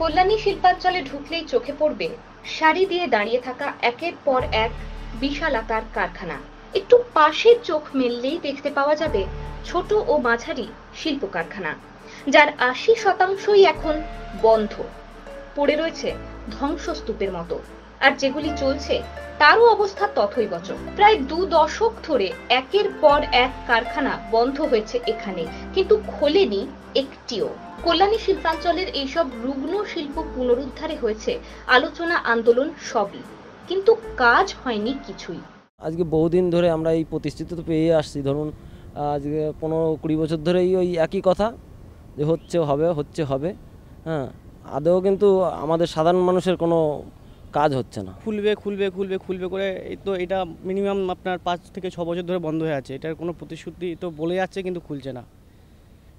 কল্যাণী শিল্পাঞ্চলে ঢুকলেই চোখে পড়বে সারি দিয়ে দাঁড়িয়ে থাকা একের পর এক বিশালাকার কারখানা। একটু পাশে চোখ মেললেই দেখতে পাওয়া যাবে ছোট ও মাঝারি শিল্প কারখানা, যার ৮০% এখন বন্ধ পড়ে রয়েছে ধ্বংসস্তূপের মতো। আর যেগুলি চলছে তারও অবস্থা তথৈবচ। প্রায় ২ দশক ধরে একের পর এক কারখানা বন্ধ হয়েছে এখানে, কিন্তু খোলেনি একটিও। কল্যাণী শিল্পাঞ্চলের এইসব রুগ্ন শিল্প পুনরুদ্ধারে হয়েছে আলোচনা, আন্দোলন সবই, কিন্তু কাজ হয়নি কিছুই। আজকে বহুদিন ধরে আমরা এই প্রতিষ্ঠিত তো পেয়ে আসছি, ধরুন আজকে ১৫-২০ বছর ধরেই ওই একই কথা যে হচ্ছে হবে। হ্যাঁ, আদৌ কিন্তু আমাদের সাধারণ মানুষের কোনো কাজ হচ্ছে না। খুলবে করে এই তো এটা মিনিমাম আপনার ৫ থেকে ৬ বছর ধরে বন্ধ হয়ে আছে। এটার কোনো প্রতিশ্রুতি তো বলে যাচ্ছে কিন্তু খুলছে না।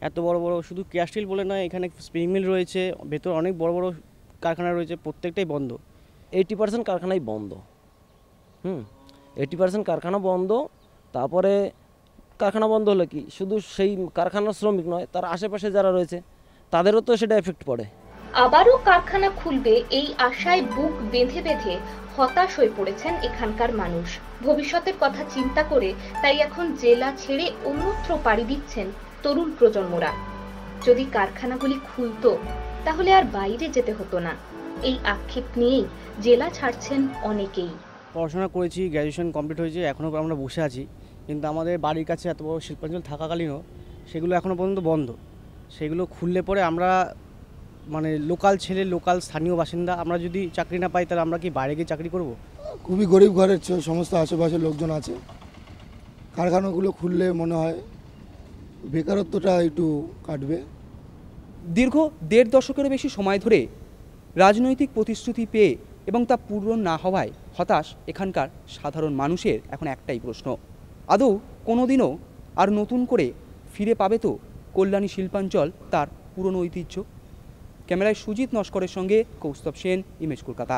এত বড় শুধু ক্যাশ স্টিল বলে নয়, এখানে স্পিনিং মিল রয়েছে, ভেতর অনেক বড় কারখানা রয়েছে, প্রত্যেকটাই বন্ধ। 80% কারখানাই বন্ধ। 80% কারখানা বন্ধ। তারপরে কারখানা বন্ধ হলে কি শুধু সেই কারখানার শ্রমিক নয়, তার আশেপাশে যারা রয়েছে তাদেরও তো সেটা এফেক্ট পড়ে। আবারও কারখানা খুলবে এই আশায় বুক বেঁধে বেঁধে হতাশ হয়ে পড়েছেন এখানকার মানুষ। ভবিষ্যতের কথা চিন্তা করে তাই এখন জেলা ছেড়ে অন্যত্র পাড়ি দিচ্ছেন তরুণ প্রজন্মরা। যদি কারখানাগুলি খুলতো তাহলে আর বাইরে যেতে হতো না, এই আক্ষেপ নিয়েই জেলা ছাড়ছেন অনেকেই। পড়াশোনা করেছি, গ্র্যাজুয়েশন কমপ্লিট হয়েছে, এখনও আমরা বসে আছি, কিন্তু আমাদের বাড়ির কাছে এত বড় শিল্পাঞ্চল থাকাকালীনও সেগুলো এখনও পর্যন্ত বন্ধ। সেগুলো খুললে পরে আমরা মানে লোকাল ছেলে, লোকাল স্থানীয় বাসিন্দা, আমরা যদি চাকরি না পাই তাহলে আমরা কি বাইরে গিয়ে চাকরি করব? খুবই গরিব ঘরের সমস্ত আশেপাশের লোকজন আছে। কারখানাগুলো খুললে মনে হয় বেকারত্বটা একটু কাটবে। দীর্ঘ ১.৫ দশকেরও বেশি সময় ধরে রাজনৈতিক প্রতিশ্রুতি পেয়ে এবং তা পূরণ না হওয়ায় হতাশ এখানকার সাধারণ মানুষের এখন একটাই প্রশ্ন, আদৌ কোনোদিনও আর নতুন করে ফিরে পাবে তো কল্যাণী শিল্পাঞ্চল তার পুরনো ঐতিহ্য? ক্যামেরায় সুজিত নস্করের সঙ্গে কৌস্তব সেন, ইমেজ কলকাতা।